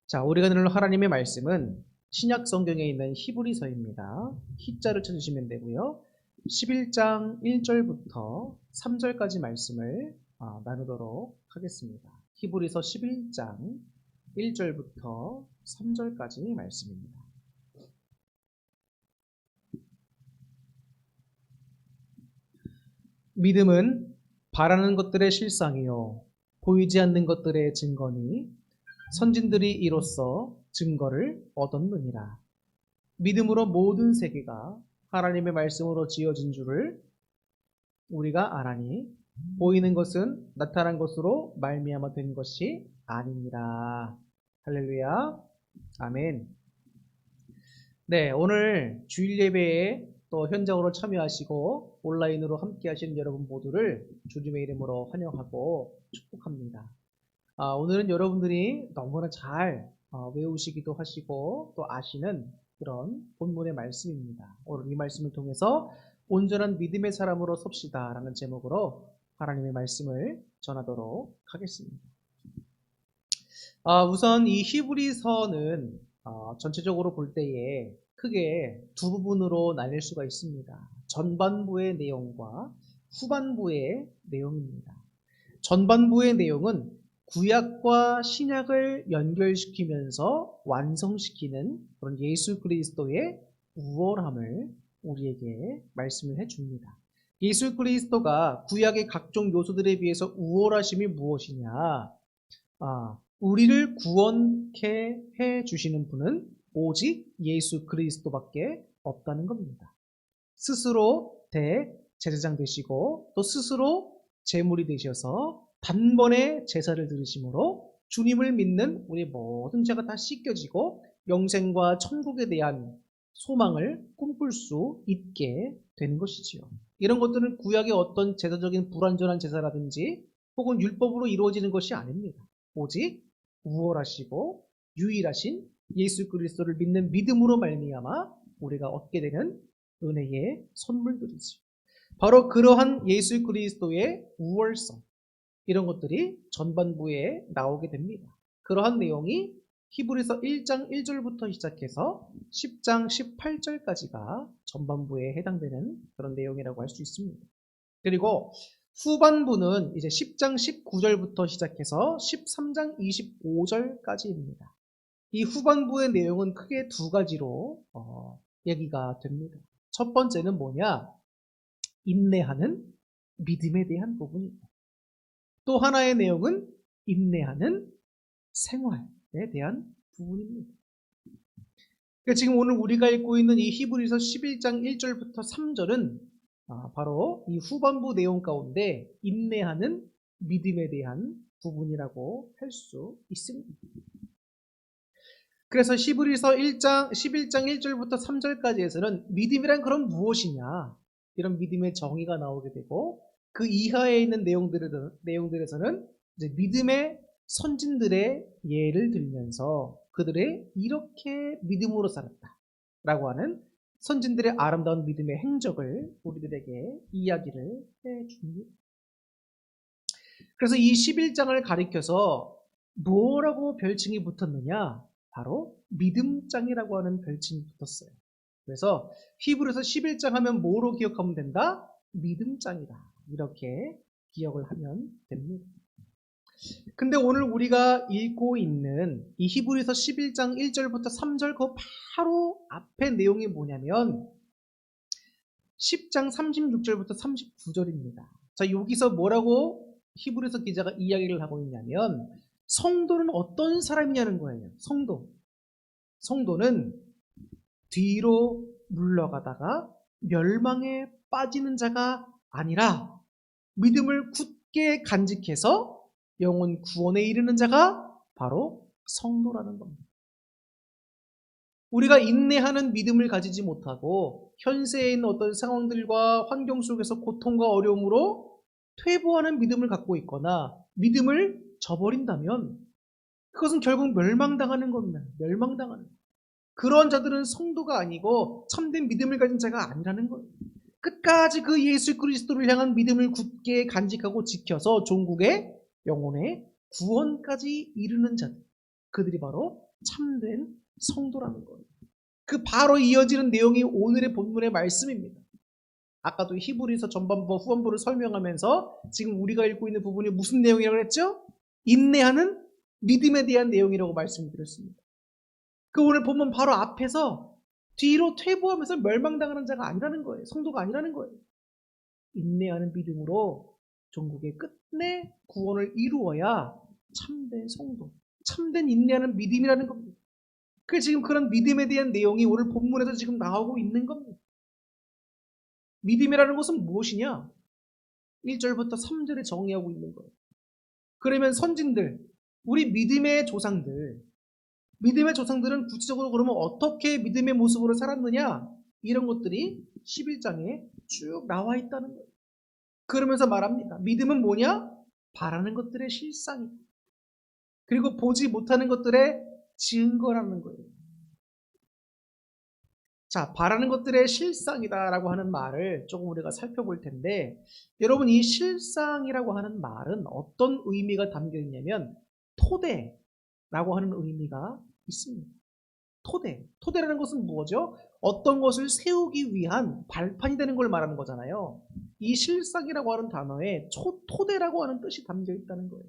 자, 우리가 나눌 하나님의 말씀은 신약 성경에 있는 히브리서입니다. 히자를 쳐주시면 되고요. 11장 1절부터 3절까지 말씀을 나누도록 하겠습니다. 히브리서 11장 1절부터 3절까지 말씀입니다. 믿음은 바라는 것들의 실상이요 보이지 않는 것들의 증거니 선진들이 이로써 증거를 얻었느니라. 믿음으로 모든 세계가 하나님의 말씀으로 지어진 줄을 우리가 알아니 보이는 것은 나타난 것으로 말미암아 된 것이 아니니라. 할렐루야. 아멘. 네, 오늘 주일 예배에 또 현장으로 참여하시고 온라인으로 함께 하시는 여러분 모두를 주님의 이름으로 환영하고 축복합니다. 오늘은 여러분들이 너무나 잘 외우시기도 하시고 또 아시는 그런 본문의 말씀입니다. 오늘 이 말씀을 통해서 온전한 믿음의 사람으로 섭시다 라는 제목으로 하나님의 말씀을 전하도록 하겠습니다. 우선 이 히브리서는 전체적으로 볼 때에 크게 두 부분으로 나뉠 수가 있습니다. 전반부의 내용과 후반부의 내용입니다. 전반부의 내용은 구약과 신약을 연결시키면서 완성시키는 그런 예수 그리스도의 우월함을 우리에게 말씀을 해줍니다. 예수 그리스도가 구약의 각종 요소들에 비해서 우월하심이 무엇이냐? 우리를 구원케 해주시는 분은 오직 예수 그리스도밖에 없다는 겁니다. 스스로 대제사장 되시고 또 스스로 제물이 되셔서 단번에 제사를 드리심으로 주님을 믿는 우리 모든 죄가 다 씻겨지고 영생과 천국에 대한 소망을 꿈꿀 수 있게 되는 것이지요. 이런 것들은 구약의 어떤 제사적인 불완전한 제사라든지 혹은 율법으로 이루어지는 것이 아닙니다. 오직 우월하시고 유일하신 예수 그리스도를 믿는 믿음으로 말미암아 우리가 얻게 되는 은혜의 선물들이죠. 바로 그러한 예수 그리스도의 우월성, 이런 것들이 전반부에 나오게 됩니다. 그러한 내용이 히브리서 1장 1절부터 시작해서 10장 18절까지가 전반부에 해당되는 그런 내용이라고 할 수 있습니다. 그리고 후반부는 이제 10장 19절부터 시작해서 13장 25절까지입니다. 이 후반부의 내용은 크게 두 가지로 얘기가 됩니다. 첫 번째는 뭐냐? 인내하는 믿음에 대한 부분입니다. 또 하나의 내용은 인내하는 생활에 대한 부분입니다. 그러니까 지금 오늘 우리가 읽고 있는 이 히브리서 11장 1절부터 3절은 바로 이 후반부 내용 가운데 인내하는 믿음에 대한 부분이라고 할 수 있습니다. 그래서 히브리서 11장 1절부터 3절까지에서는 믿음이란 그럼 무엇이냐? 이런 믿음의 정의가 나오게 되고 그 이하에 있는 내용들에서는 이제 믿음의 선진들의 예를 들면서 그들의 이렇게 믿음으로 살았다라고 하는 선진들의 아름다운 믿음의 행적을 우리들에게 이야기를 해줍니다. 그래서 이 11장을 가리켜서 뭐라고 별칭이 붙었느냐? 바로 믿음장이라고 하는 별칭이 붙었어요. 그래서 히브리서 11장 하면 뭐로 기억하면 된다? 믿음장이다. 이렇게 기억을 하면 됩니다. 근데 오늘 우리가 읽고 있는 이 히브리서 11장 1절부터 3절 그 바로 앞에 내용이 뭐냐면 10장 36절부터 39절입니다. 자, 여기서 뭐라고 히브리서 기자가 이야기를 하고 있냐면 성도는 어떤 사람이냐는 거예요. 성도는 뒤로 물러가다가 멸망에 빠지는 자가 아니라 믿음을 굳게 간직해서 영혼 구원에 이르는 자가 바로 성도라는 겁니다. 우리가 인내하는 믿음을 가지지 못하고 현세에 있는 어떤 상황들과 환경 속에서 고통과 어려움으로 퇴보하는 믿음을 갖고 있거나 믿음을 저버린다면 그것은 결국 멸망당하는 겁니다. 멸망당하는 겁니다. 그런 자들은 성도가 아니고 참된 믿음을 가진 자가 아니라는 거예요. 끝까지 그 예수 그리스도를 향한 믿음을 굳게 간직하고 지켜서 종국의 영혼의 구원까지 이르는 자들, 그들이 바로 참된 성도라는 거예요. 그 바로 이어지는 내용이 오늘의 본문의 말씀입니다. 아까도 히브리서 전반부 후반부를 설명하면서 지금 우리가 읽고 있는 부분이 무슨 내용이라고 했죠? 인내하는 믿음에 대한 내용이라고 말씀드렸습니다. 그 오늘 본문 바로 앞에서 뒤로 퇴보하면서 멸망당하는 자가 아니라는 거예요. 성도가 아니라는 거예요. 인내하는 믿음으로 종국의 끝내 구원을 이루어야 참된 성도, 참된 인내하는 믿음이라는 겁니다. 그 지금 그런 믿음에 대한 내용이 오늘 본문에서 지금 나오고 있는 겁니다. 믿음이라는 것은 무엇이냐? 1절부터 3절에 정의하고 있는 거예요. 그러면 선진들, 우리 믿음의 조상들은 구체적으로 그러면 어떻게 믿음의 모습으로 살았느냐? 이런 것들이 11장에 쭉 나와 있다는 거예요. 그러면서 말합니다. 믿음은 뭐냐? 바라는 것들의 실상이다. 그리고 보지 못하는 것들의 증거라는 거예요. 자, 바라는 것들의 실상이다라고 하는 말을 조금 우리가 살펴볼 텐데, 여러분 이 실상이라고 하는 말은 어떤 의미가 담겨 있냐면 토대라고 하는 의미가 있습니다. 토대라는 것은 뭐죠? 어떤 것을 세우기 위한 발판이 되는 걸 말하는 거잖아요. 이 실상이라고 하는 단어에 토대라고 하는 뜻이 담겨 있다는 거예요.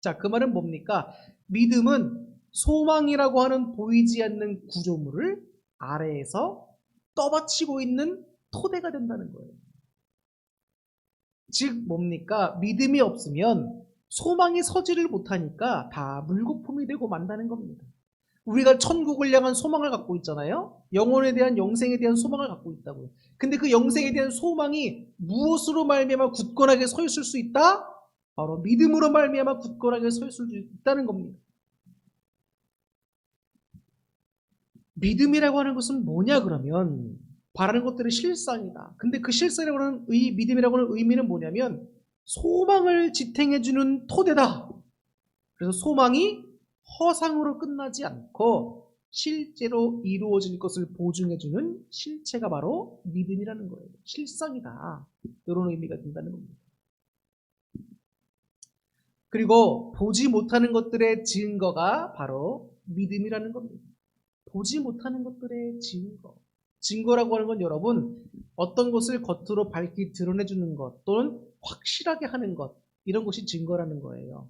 자, 그 말은 뭡니까? 믿음은 소망이라고 하는 보이지 않는 구조물을 아래에서 떠받치고 있는 토대가 된다는 거예요. 즉 뭡니까? 믿음이 없으면 소망이 서지를 못하니까 다 물거품이 되고 만다는 겁니다. 우리가 천국을 향한 소망을 갖고 있잖아요. 영혼에 대한 영생에 대한 소망을 갖고 있다고요. 근데 그 영생에 대한 소망이 무엇으로 말미암아 굳건하게 서 있을 수 있다? 바로 믿음으로 말미암아 굳건하게 서 있을 수 있다는 겁니다. 믿음이라고 하는 것은 뭐냐 그러면 바라는 것들의 실상이다. 근데 그 실상이라고 하는 믿음이라고 하는 의미는 뭐냐면 소망을 지탱해주는 토대다. 그래서 소망이 허상으로 끝나지 않고 실제로 이루어질 것을 보증해주는 실체가 바로 믿음이라는 거예요. 실상이다. 이런 의미가 된다는 겁니다. 그리고 보지 못하는 것들의 증거가 바로 믿음이라는 겁니다. 보지 못하는 것들의 증거. 증거라고 하는 건 여러분 어떤 것을 겉으로 밝히 드러내주는 것 또는 확실하게 하는 것 이런 것이 증거라는 거예요.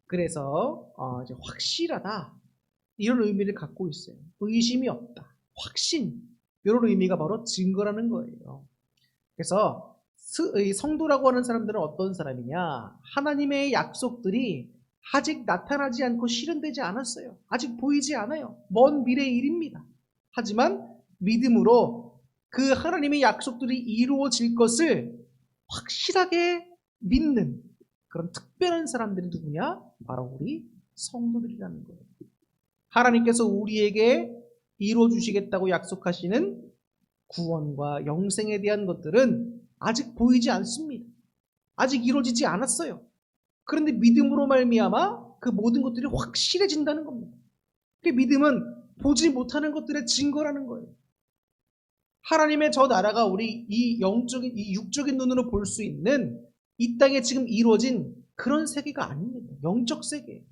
그래서 이제 확실하다 이런 의미를 갖고 있어요. 의심이 없다. 확신 이런 의미가 바로 증거라는 거예요. 그래서 성도라고 하는 사람들은 어떤 사람이냐? 하나님의 약속들이 아직 나타나지 않고 실현되지 않았어요. 아직 보이지 않아요. 먼 미래의 일입니다. 하지만 믿음으로 그 하나님의 약속들이 이루어질 것을 확실하게 믿는 그런 특별한 사람들이 누구냐? 바로 우리 성도들이라는 거예요. 하나님께서 우리에게 이루어주시겠다고 약속하시는 구원과 영생에 대한 것들은 아직 보이지 않습니다. 아직 이루어지지 않았어요. 그런데 믿음으로 말미암아 그 모든 것들이 확실해진다는 겁니다. 그 믿음은 보지 못하는 것들의 증거라는 거예요. 하나님의 저 나라가 우리 이 육적인 눈으로 볼 수 있는 이 땅에 지금 이루어진 그런 세계가 아닙니다. 영적 세계.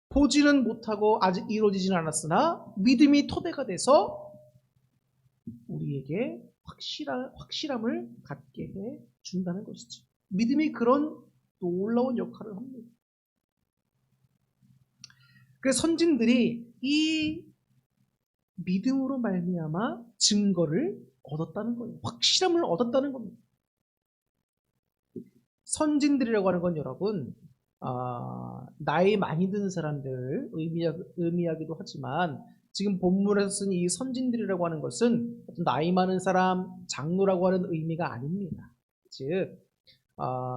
보지는 못하고 아직 이루어지지는 않았으나 믿음이 토대가 돼서 우리에게 확실함을 갖게 해 준다는 것이죠. 믿음이 그런 놀라운 역할을 합니다. 그래서 선진들이 이 믿음으로 말미암아 증거를 얻었다는 거예요. 확실함을 얻었다는 겁니다. 선진들이라고 하는 건 여러분 나이 많이 드는 사람들 의미하기도 하지만 지금 본문에서 쓴 이 선진들이라고 하는 것은 나이 많은 사람, 장로라고 하는 의미가 아닙니다. 즉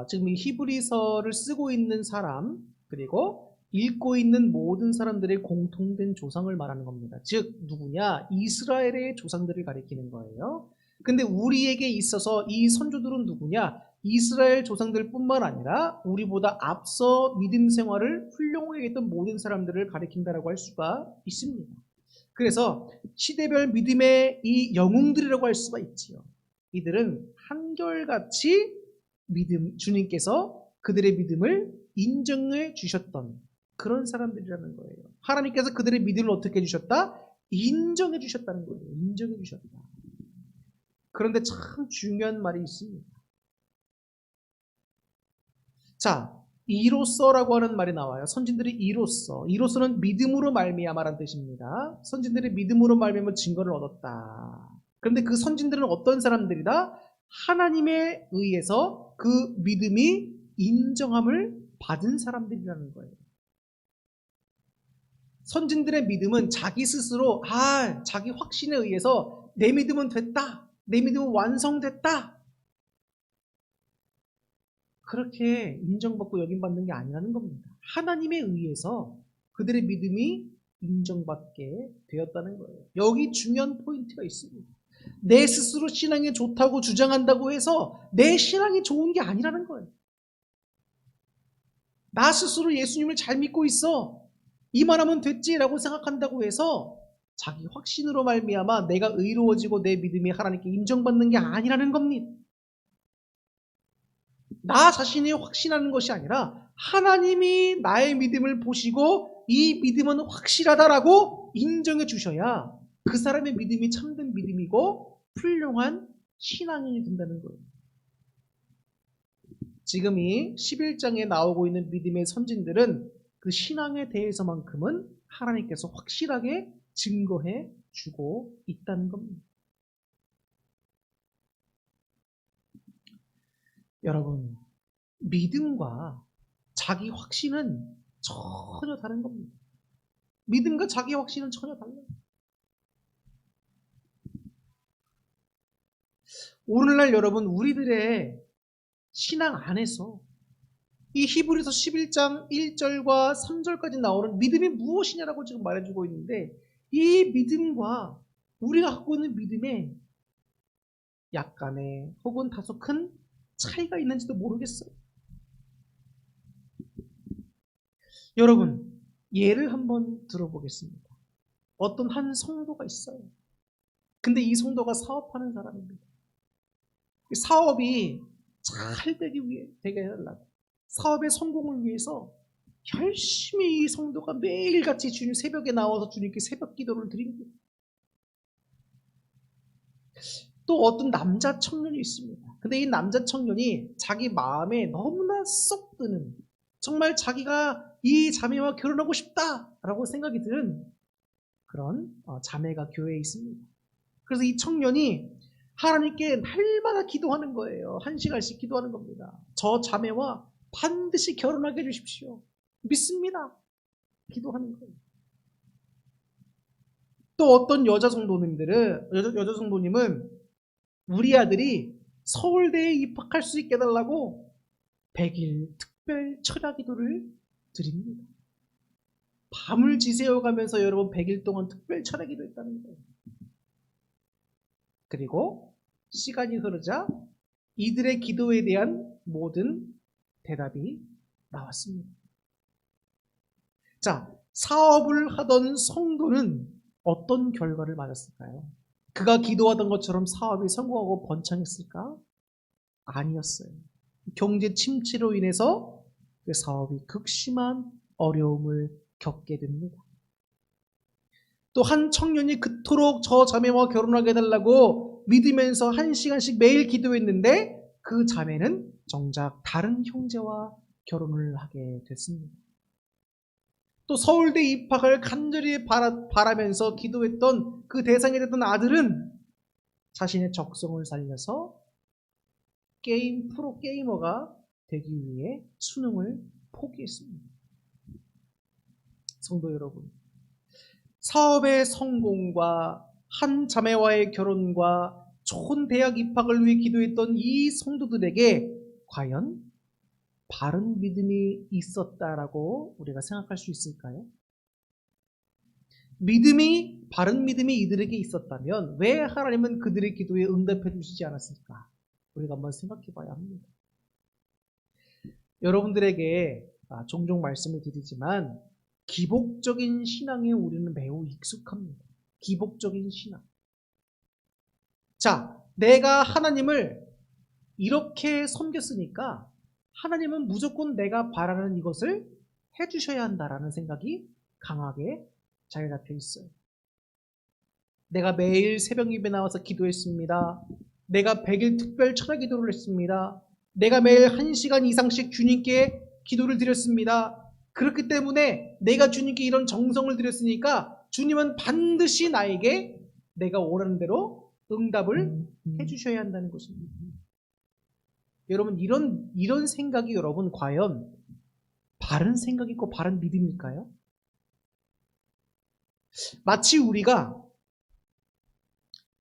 지금 이 히브리서를 쓰고 있는 사람 그리고 읽고 있는 모든 사람들의 공통된 조상을 말하는 겁니다. 즉 누구냐? 이스라엘의 조상들을 가리키는 거예요. 근데 우리에게 있어서 이 선조들은 누구냐? 이스라엘 조상들 뿐만 아니라 우리보다 앞서 믿음 생활을 훌륭하게 했던 모든 사람들을 가리킨다라고 할 수가 있습니다. 그래서 시대별 믿음의 이 영웅들이라고 할 수가 있지요. 이들은 한결같이 주님께서 그들의 믿음을 인정해 주셨던 그런 사람들이라는 거예요. 하나님께서 그들의 믿음을 어떻게 해주셨다? 인정해 주셨다는 거예요. 인정해 주셨다. 그런데 참 중요한 말이 있습니다. 자, 이로써라고 하는 말이 나와요. 선진들이 이로써. 이로써는 믿음으로 말미암아라는 뜻입니다. 선진들이 믿음으로 말미암아 증거를 얻었다. 그런데 그 선진들은 어떤 사람들이다? 하나님에 의해서 그 믿음이 인정함을 받은 사람들이라는 거예요. 선진들의 믿음은 자기 스스로 자기 확신에 의해서 내 믿음은 됐다. 내 믿음은 완성됐다. 그렇게 인정받고 여김받는 게 아니라는 겁니다. 하나님에 의해서 그들의 믿음이 인정받게 되었다는 거예요. 여기 중요한 포인트가 있습니다. 내 스스로 신앙이 좋다고 주장한다고 해서 내 신앙이 좋은 게 아니라는 거예요. 나 스스로 예수님을 잘 믿고 있어. 이만하면 됐지라고 생각한다고 해서 자기 확신으로 말미암아 내가 의로워지고 내 믿음이 하나님께 인정받는 게 아니라는 겁니다. 나 자신이 확신하는 것이 아니라 하나님이 나의 믿음을 보시고 이 믿음은 확실하다라고 인정해 주셔야 그 사람의 믿음이 참된 믿음이고 훌륭한 신앙인이 된다는 거예요. 지금 이 11장에 나오고 있는 믿음의 선진들은 그 신앙에 대해서만큼은 하나님께서 확실하게 증거해 주고 있다는 겁니다. 여러분, 믿음과 자기 확신은 전혀 다른 겁니다. 믿음과 자기 확신은 전혀 달라요. 오늘날 여러분, 우리들의 신앙 안에서 이 히브리서 11장 1절과 3절까지 나오는 믿음이 무엇이냐라고 지금 말해주고 있는데 이 믿음과 우리가 갖고 있는 믿음에 약간의 혹은 다소 큰 차이가 있는지도 모르겠어요. 여러분, 예를 한번 들어보겠습니다. 어떤 한 성도가 있어요. 근데 이 성도가 사업하는 사람입니다. 사업이 잘 되게 해달라고. 사업의 성공을 위해서 열심히 이 성도가 매일같이 주님 새벽에 나와서 주님께 새벽 기도를 드립니다. 또 어떤 남자 청년이 있습니다. 근데 이 남자 청년이 자기 마음에 너무나 쏙 드는 정말 자기가 이 자매와 결혼하고 싶다라고 생각이 드는 그런 자매가 교회에 있습니다. 그래서 이 청년이 하나님께 날마다 기도하는 거예요. 1시간씩 기도하는 겁니다. 저 자매와 반드시 결혼하게 해주십시오. 믿습니다. 기도하는 거예요. 또 어떤 여자 성도님은 우리 아들이 서울대에 입학할 수 있게 해달라고 100일 특별 철야 기도를 드립니다. 밤을 지새워 가면서 여러분 100일 동안 특별 철야 기도했다는 거예요. 그리고 시간이 흐르자 이들의 기도에 대한 모든 대답이 나왔습니다. 자, 사업을 하던 성도는 어떤 결과를 맞았을까요? 그가 기도하던 것처럼 사업이 성공하고 번창했을까? 아니었어요. 경제 침체로 인해서 그 사업이 극심한 어려움을 겪게 됩니다. 또 한 청년이 그토록 저 자매와 결혼하게 해달라고 믿으면서 1시간씩 매일 기도했는데 그 자매는 정작 다른 형제와 결혼을 하게 됐습니다. 또 서울대 입학을 간절히 바라면서 기도했던 그 대상이 됐던 아들은 자신의 적성을 살려서 프로 게이머가 되기 위해 수능을 포기했습니다. 성도 여러분, 사업의 성공과 한 자매와의 결혼과 좋은 대학 입학을 위해 기도했던 이 성도들에게 과연 바른 믿음이 있었다라고 우리가 생각할 수 있을까요? 바른 믿음이 이들에게 있었다면 왜 하나님은 그들의 기도에 응답해 주시지 않았을까? 우리가 한번 생각해 봐야 합니다. 여러분들에게 종종 말씀을 드리지만 기복적인 신앙에 우리는 매우 익숙합니다. 기복적인 신앙. 자, 내가 하나님을 이렇게 섬겼으니까 하나님은 무조건 내가 바라는 이것을 해주셔야 한다라는 생각이 강하게 자리 잡혀 있어요. 내가 매일 새벽 예배 나와서 기도했습니다. 내가 100일 특별 철야 기도를 했습니다. 내가 매일 1시간 이상씩 주님께 기도를 드렸습니다. 그렇기 때문에 내가 주님께 이런 정성을 드렸으니까 주님은 반드시 나에게 내가 원하는 대로 응답을 해주셔야 한다는 것입니다. 여러분, 이런 생각이 여러분 과연 바른 생각이고 바른 믿음일까요? 마치 우리가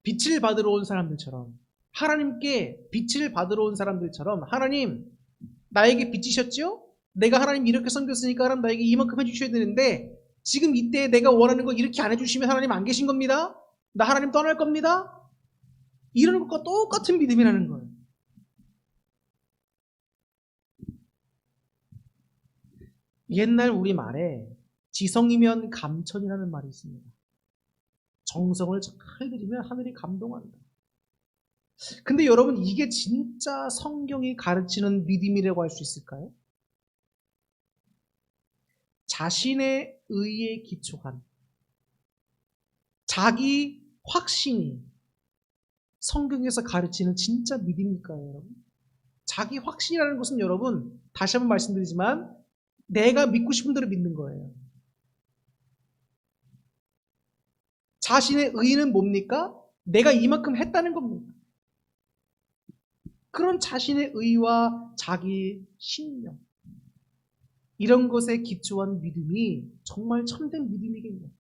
빛을 받으러 온 사람들처럼, 하나님께 빛을 받으러 온 사람들처럼, 하나님 나에게 빛이셨죠? 내가 하나님 이렇게 섬겼으니까 하나님 나에게 이만큼 해주셔야 되는데 지금 이때 내가 원하는 거 이렇게 안 해주시면 하나님 안 계신 겁니다. 나 하나님 떠날 겁니다. 이런 것과 똑같은 믿음이라는 거예요. 옛날 우리말에 지성이면 감천이라는 말이 있습니다. 정성을 잘 들이면 하늘이 감동한다. 근데 여러분, 이게 진짜 성경이 가르치는 믿음이라고 할 수 있을까요? 자신의 의에 기초한 자기 확신이 성경에서 가르치는 진짜 믿음일까요, 여러분? 자기 확신이라는 것은 여러분, 다시 한번 말씀드리지만 내가 믿고 싶은 대로 믿는 거예요. 자신의 의는 뭡니까? 내가 이만큼 했다는 겁니다. 그런 자신의 의와 자기 신념, 이런 것에 기초한 믿음이 정말 참된 믿음이겠네요.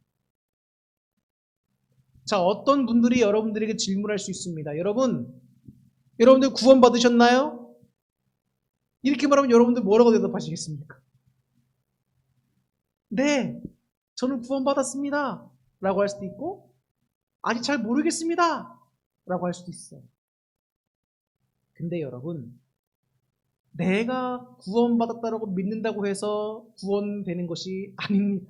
자, 어떤 분들이 여러분들에게 질문할 수 있습니다. 여러분들 구원 받으셨나요? 이렇게 말하면 여러분들 뭐라고 대답하시겠습니까? 네, 저는 구원 받았습니다 라고 할 수도 있고, 아직 잘 모르겠습니다 라고 할 수도 있어요. 근데 여러분, 내가 구원받았다라고 믿는다고 해서 구원되는 것이 아닙니다.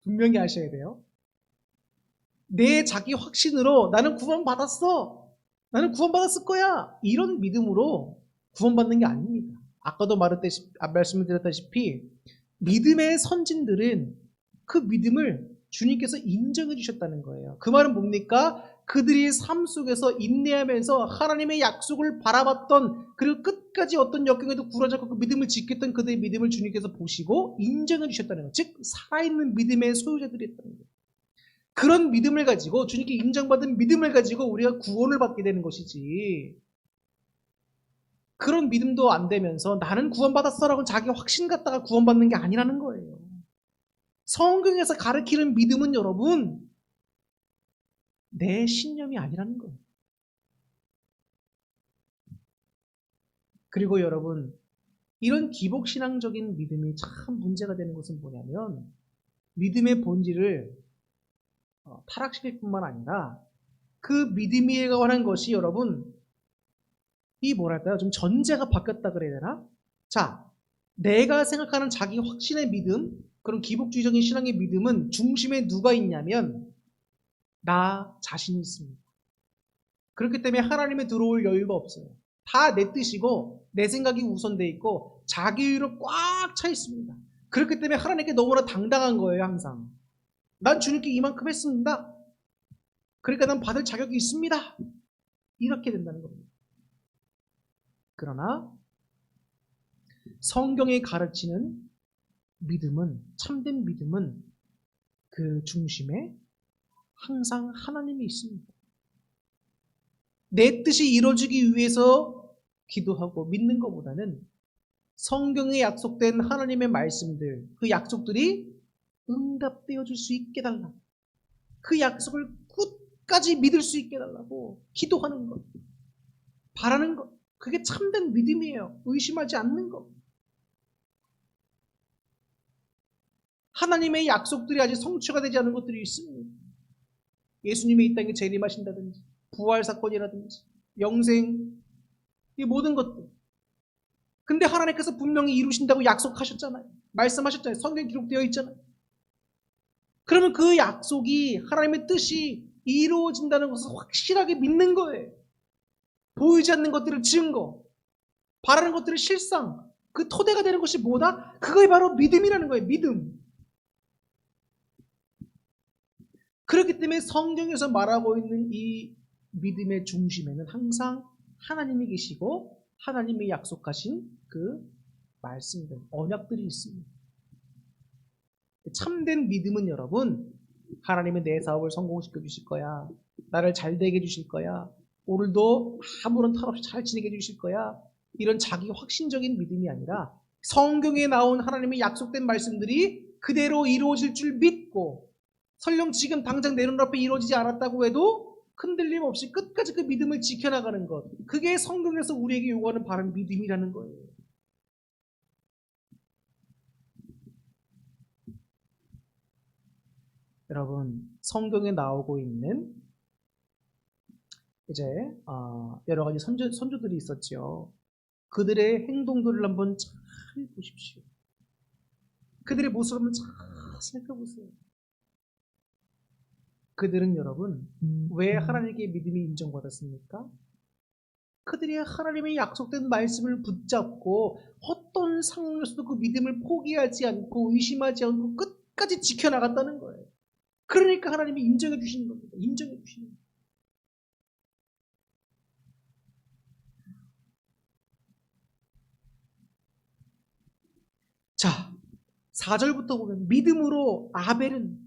분명히 아셔야 돼요. 내 자기 확신으로 나는 구원받았어, 나는 구원받았을 거야, 이런 믿음으로 구원받는 게 아닙니다. 아까도 말씀을 드렸다시피 믿음의 선진들은 그 믿음을 주님께서 인정해 주셨다는 거예요. 그 말은 뭡니까? 그들이 삶 속에서 인내하면서 하나님의 약속을 바라봤던, 그리고 끝까지 어떤 역경에도 굴하지 않고 그 믿음을 지켰던 그들의 믿음을 주님께서 보시고 인정해 주셨다는 거예요. 즉 살아있는 믿음의 소유자들이었다는 거예요. 그런 믿음을 가지고, 주님께 인정받은 믿음을 가지고 우리가 구원을 받게 되는 것이지, 그런 믿음도 안 되면서 나는 구원받았어라고 자기 확신 갖다가 구원받는 게 아니라는 거예요. 성경에서 가르치는 믿음은 여러분, 내 신념이 아니라는 거예요. 그리고 여러분, 이런 기복신앙적인 믿음이 참 문제가 되는 것은 뭐냐면, 믿음의 본질을 타락시킬 뿐만 아니라 그 믿음에 관한 것이 여러분, 이 뭐랄까요? 좀 전제가 바뀌었다 그래야 되나? 자, 내가 생각하는 자기 확신의 믿음, 그런 기복주의적인 신앙의 믿음은 중심에 누가 있냐면 나 자신이 있습니다. 그렇기 때문에 하나님에 들어올 여유가 없어요. 다 내 뜻이고 내 생각이 우선돼 있고 자기의로 꽉 차 있습니다. 그렇기 때문에 하나님께 너무나 당당한 거예요. 항상 난 주님께 이만큼 했습니다. 그러니까 난 받을 자격이 있습니다. 이렇게 된다는 겁니다. 그러나 성경이 가르치는 믿음은, 참된 믿음은 그 중심에 항상 하나님이 있습니다. 내 뜻이 이루어지기 위해서 기도하고 믿는 것보다는 성경에 약속된 하나님의 말씀들, 그 약속들이 응답되어 줄 수 있게 달라고, 그 약속을 끝까지 믿을 수 있게 달라고 기도하는 것, 바라는 것, 그게 참된 믿음이에요. 의심하지 않는 것. 하나님의 약속들이 아직 성취가 되지 않은 것들이 있습니다. 예수님이 이 땅에 재림하신다든지, 부활 사건이라든지, 영생, 이 모든 것들. 근데 하나님께서 분명히 이루신다고 약속하셨잖아요. 말씀하셨잖아요. 성경에 기록되어 있잖아요. 그러면 그 약속이, 하나님의 뜻이 이루어진다는 것을 확실하게 믿는 거예요. 보이지 않는 것들을 증거. 바라는 것들의 실상, 그 토대가 되는 것이 뭐다? 그거이 바로 믿음이라는 거예요. 믿음. 그렇기 때문에 성경에서 말하고 있는 이 믿음의 중심에는 항상 하나님이 계시고 하나님이 약속하신 그 말씀들, 언약들이 있습니다. 참된 믿음은 여러분, 하나님은 내 사업을 성공시켜 주실 거야. 나를 잘 되게 해주실 거야. 오늘도 아무런 탈 없이 잘 지내게 해주실 거야. 이런 자기 확신적인 믿음이 아니라 성경에 나온 하나님의 약속된 말씀들이 그대로 이루어질 줄 믿고, 설령 지금 당장 내 눈앞에 이루어지지 않았다고 해도 흔들림 없이 끝까지 그 믿음을 지켜나가는 것, 그게 성경에서 우리에게 요구하는 바른 믿음이라는 거예요. 여러분, 성경에 나오고 있는 이제 여러 가지 선조들이 있었죠. 그들의 행동들을 한번 잘 보십시오. 그들의 모습을 한번 잘 살펴보세요. 그들은 여러분, 왜 하나님께 믿음이 인정받았습니까? 그들이 하나님의 약속된 말씀을 붙잡고 어떤 상황에서도 그 믿음을 포기하지 않고 의심하지 않고 끝까지 지켜나갔다는 거예요. 그러니까 하나님이 인정해 주시는 겁니다. 인정해 주시는 겁니다. 자, 4절부터 보면 믿음으로 아벨은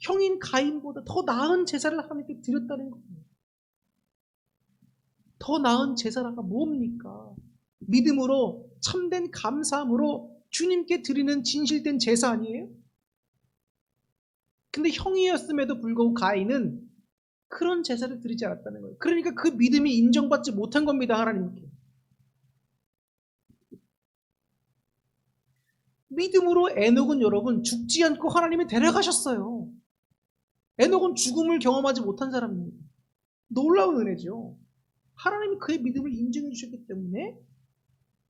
형인 가인보다 더 나은 제사를 하나님께 드렸다는 거예요. 더 나은 제사가 뭡니까? 믿음으로 참된 감사함으로 주님께 드리는 진실된 제사 아니에요? 근데 형이었음에도 불구하고 가인은 그런 제사를 드리지 않았다는 거예요. 그러니까 그 믿음이 인정받지 못한 겁니다, 하나님께. 믿음으로 에녹은 여러분 죽지 않고 하나님이 데려가셨어요. 에녹은 죽음을 경험하지 못한 사람입니다. 놀라운 은혜죠. 하나님이 그의 믿음을 인정해 주셨기 때문에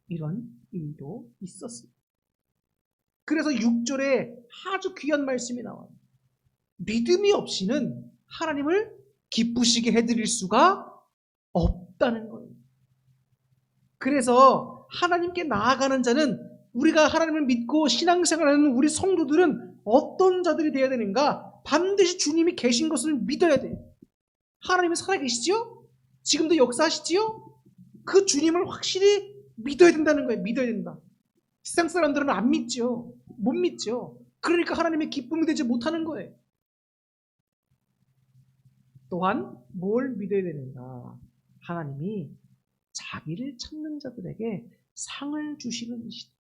이런 일도 있었습니다. 그래서 6절에 아주 귀한 말씀이 나와요. 믿음이 없이는 하나님을 기쁘시게 해드릴 수가 없다는 거예요. 그래서 하나님께 나아가는 자는, 우리가 하나님을 믿고 신앙생활하는 우리 성도들은 어떤 자들이 되어야 되는가? 반드시 주님이 계신 것을 믿어야 돼요. 하나님이 살아계시지요? 지금도 역사하시지요? 그 주님을 확실히 믿어야 된다는 거예요. 믿어야 된다. 세상 사람들은 안 믿죠. 못 믿죠. 그러니까 하나님의 기쁨이 되지 못하는 거예요. 또한 뭘 믿어야 되는가? 하나님이 자기를 찾는 자들에게 상을 주시는 이시다.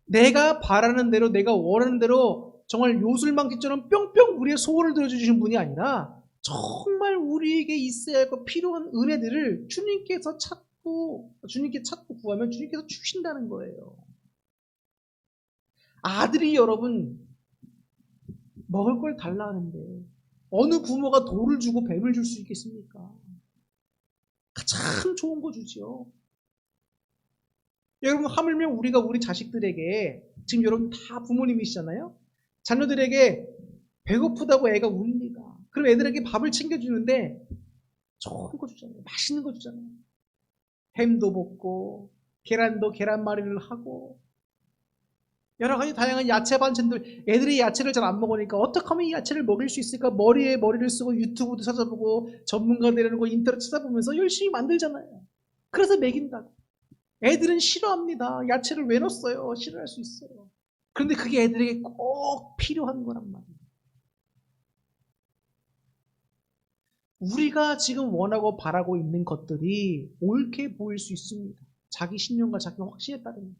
내가 바라는 대로, 내가 원하는 대로 정말 요술망치처럼 뿅뿅 우리의 소원을 들어주시는 분이 아니라 정말 우리에게 있어야 할 필요한 은혜들을 주님께 찾고 구하면 주님께서 주신다는 거예요. 아들이 여러분 먹을 걸 달라 하는데 어느 부모가 돌을 주고 뱀을 줄 수 있겠습니까? 가장 좋은 거 주지요. 여러분, 하물며 우리가 우리 자식들에게, 지금 여러분 다 부모님이시잖아요. 자녀들에게 배고프다고 애가 웁니다. 그럼 애들에게 밥을 챙겨주는데 좋은 거 주잖아요. 맛있는 거 주잖아요. 햄도 볶고 계란말이를 하고 여러 가지 다양한 야채 반찬들. 애들이 야채를 잘 안 먹으니까 어떻게 하면 이 야채를 먹일 수 있을까? 머리에 머리를 쓰고 유튜브도 찾아보고 전문가 되는 거 인터넷 찾아보면서 열심히 만들잖아요. 그래서 먹인다고. 애들은 싫어합니다. 야채를 왜 넣었어요? 싫어할 수 있어요. 그런데 그게 애들에게 꼭 필요한 거란 말이에요. 우리가 지금 원하고 바라고 있는 것들이 옳게 보일 수 있습니다. 자기 신념과 자기 확신에 따릅니다.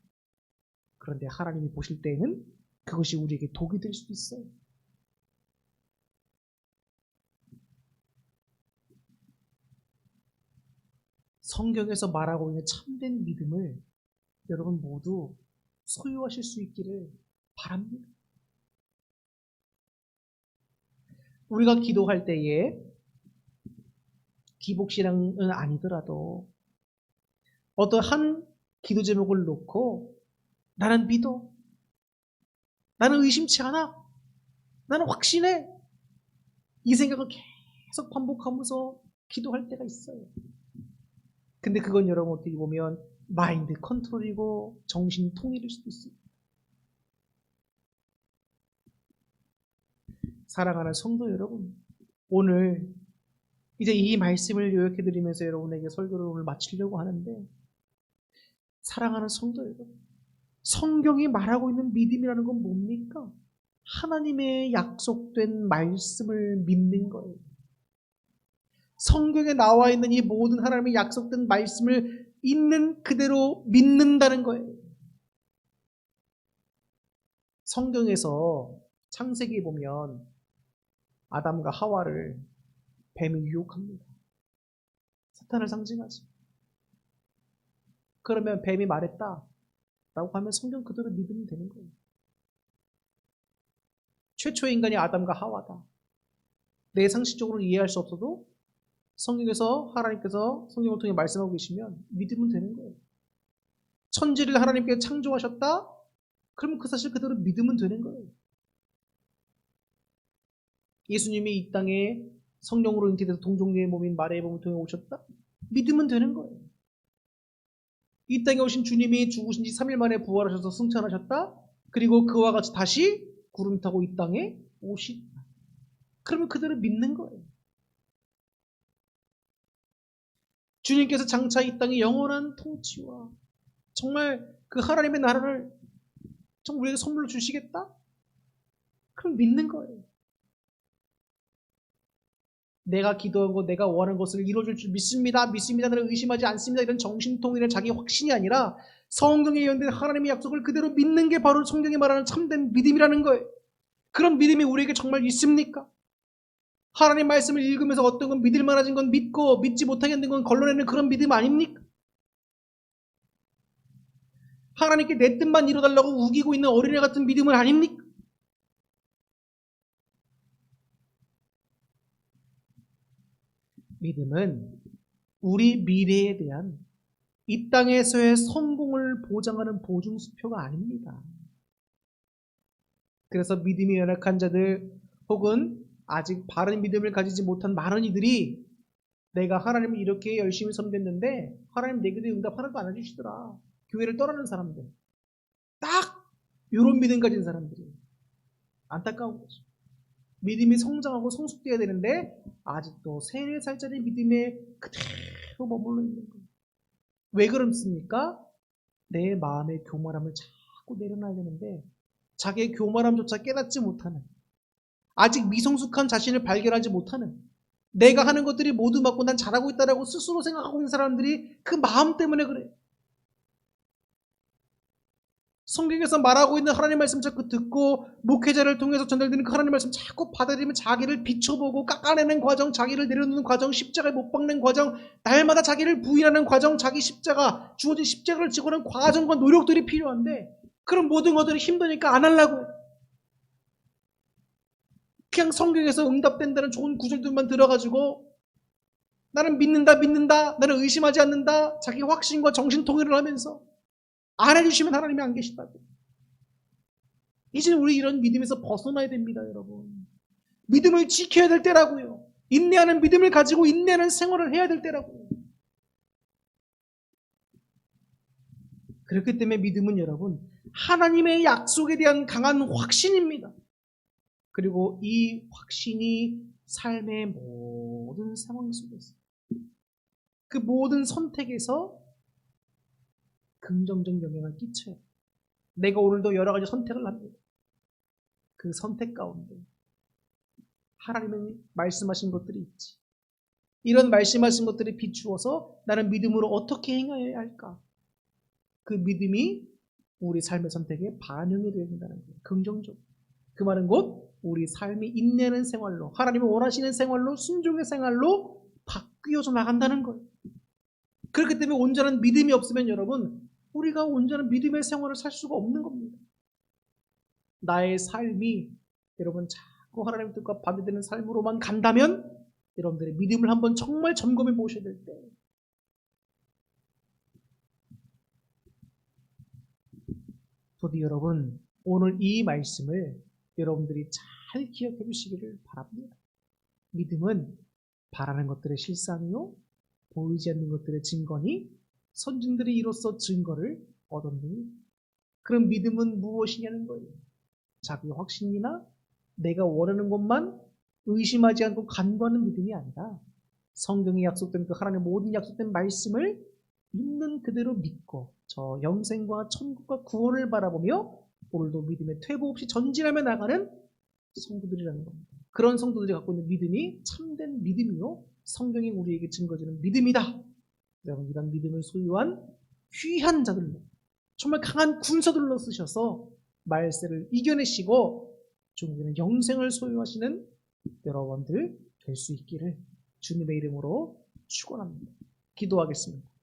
그런데 하나님이 보실 때에는 그것이 우리에게 독이 될 수도 있어요. 성경에서 말하고 있는 참된 믿음을 여러분 모두 소유하실 수 있기를 바랍니다. 우리가 기도할 때에 기복신앙은 아니더라도 어떤 한 기도 제목을 놓고 나는 믿어, 나는 의심치 않아, 나는 확신해, 이 생각을 계속 반복하면서 기도할 때가 있어요. 근데 그건 여러분 어떻게 보면 마인드 컨트롤이고 정신 통일일 수도 있습니다. 사랑하는 성도 여러분, 오늘 이제 이 말씀을 요약해드리면서 여러분에게 설교를 오늘 마치려고 하는데, 사랑하는 성도 여러분, 성경이 말하고 있는 믿음이라는 건 뭡니까? 하나님의 약속된 말씀을 믿는 거예요. 성경에 나와 있는 이 모든 하나님의 약속된 말씀을 있는 그대로 믿는다는 거예요. 성경에서 창세기에 보면 아담과 하와를 뱀이 유혹합니다. 사탄을 상징하죠. 그러면 뱀이 말했다 라고 하면 성경 그대로 믿으면 되는 거예요. 최초의 인간이 아담과 하와다. 내 상식적으로 이해할 수 없어도 성경에서 하나님께서 성경을 통해 말씀하고 계시면 믿으면 되는 거예요. 천지를 하나님께서 창조하셨다? 그러면 그 사실 그대로 믿으면 되는 거예요. 예수님이 이 땅에 성령으로 잉태돼서 동정녀의 몸인 마리아의 몸을 통해 오셨다? 믿으면 되는 거예요. 이 땅에 오신 주님이 죽으신 지 3일 만에 부활하셔서 승천하셨다? 그리고 그와 같이 다시 구름 타고 이 땅에 오신다. 그러면 그대로 믿는 거예요. 주님께서 장차 이 땅에 영원한 통치와 정말 그 하나님의 나라를 정말 우리에게 선물로 주시겠다? 그럼 믿는 거예요. 내가 기도한 것, 내가 원하는 것을 이루어줄 줄 믿습니다. 믿습니다. 나는 의심하지 않습니다. 이런 정신통일의 자기 확신이 아니라 성경에 예언된 하나님의 약속을 그대로 믿는 게 바로 성경이 말하는 참된 믿음이라는 거예요. 그런 믿음이 우리에게 정말 있습니까? 하나님 말씀을 읽으면서 어떤 건 믿을 만한 건 믿고 믿지 못하겠는 건 걸러내는 그런 믿음 아닙니까? 하나님께 내 뜻만 이뤄달라고 우기고 있는 어린애 같은 믿음은 아닙니까? 믿음은 우리 미래에 대한 이 땅에서의 성공을 보장하는 보증수표가 아닙니다. 그래서 믿음이 연약한 자들 혹은 아직 바른 믿음을 가지지 못한 많은 이들이 내가 하나님을 이렇게 열심히 섬겼는데 하나님 내 기도에 응답 하나도 안 해주시더라. 교회를 떠나는 사람들. 딱 이런 믿음 가진 사람들이 안타까운 거죠. 믿음이 성장하고 성숙돼야 되는데 아직도 3, 4살짜리 믿음에 그대로 머물러 있는 거예요. 왜 그렇습니까? 내 마음의 교만함을 자꾸 내려놔야 되는데 자기의 교만함조차 깨닫지 못하는, 아직 미성숙한 자신을 발견하지 못하는, 내가 하는 것들이 모두 맞고 난 잘하고 있다라고 스스로 생각하고 있는 사람들이 그 마음 때문에 그래요. 성경에서 말하고 있는 하나님 말씀 자꾸 듣고 목회자를 통해서 전달되는 그 하나님 말씀 자꾸 받아들이면 자기를 비춰보고 깎아내는 과정, 자기를 내려놓는 과정, 십자가에 못 박는 과정, 날마다 자기를 부인하는 과정, 자기 십자가, 주어진 십자가를 지고는 과정과 노력들이 필요한데 그런 모든 것들이 힘드니까 안 하려고 해요. 그냥 성경에서 응답된다는 좋은 구절들만 들어가지고 나는 믿는다, 나는 의심하지 않는다, 자기 확신과 정신통일을 하면서 안 해주시면 하나님이 안 계시다고. 이제 우리 이런 믿음에서 벗어나야 됩니다, 여러분. 믿음을 지켜야 될 때라고요. 인내하는 믿음을 가지고 인내하는 생활을 해야 될 때라고요. 그렇기 때문에 믿음은 여러분, 하나님의 약속에 대한 강한 확신입니다. 그리고 이 확신이 삶의 모든 상황 속에서, 그 모든 선택에서 긍정적 영향을 끼쳐요. 내가 오늘도 여러 가지 선택을 합니다. 그 선택 가운데 하나님은 말씀하신 것들이 있지. 이런 말씀하신 것들이 비추어서 나는 믿음으로 어떻게 행해야 할까? 그 믿음이 우리 삶의 선택에 반응이 되어야 된다는 거예요. 긍정적으로. 그 말은 곧 우리 삶이 인내하는 생활로, 하나님을 원하시는 생활로, 순종의 생활로 바뀌어져 나간다는 거예요. 그렇기 때문에 온전한 믿음이 없으면 여러분, 우리가 온전한 믿음의 생활을 살 수가 없는 겁니다. 나의 삶이 여러분 자꾸 하나님 뜻과 반대되는 삶으로만 간다면 여러분들의 믿음을 한번 정말 점검해 보셔야 될 때, 부디 여러분 오늘 이 말씀을 여러분들이 잘 기억해 주시기를 바랍니다. 믿음은 바라는 것들의 실상이요 보이지 않는 것들의 증거니 선진들이 이로써 증거를 얻었느니 그런 믿음은 무엇이냐는 거예요. 자기 확신이나 내가 원하는 것만 의심하지 않고 간구하는 믿음이 아니라 성경에 약속된 그 하나님의 모든 약속된 말씀을 있는 그대로 믿고 저 영생과 천국과 구원을 바라보며 오늘도 믿음에 퇴보 없이 전진하며 나가는 성도들이라는 겁니다. 그런 성도들이 갖고 있는 믿음이 참된 믿음이요 성경이 우리에게 증거주는 믿음이다. 여러분 이런 믿음을 소유한 귀한 자들로 정말 강한 군사들로 쓰셔서 말세를 이겨내시고 종교는 영생을 소유하시는 여러분들 될 수 있기를 주님의 이름으로 축원합니다. 기도하겠습니다.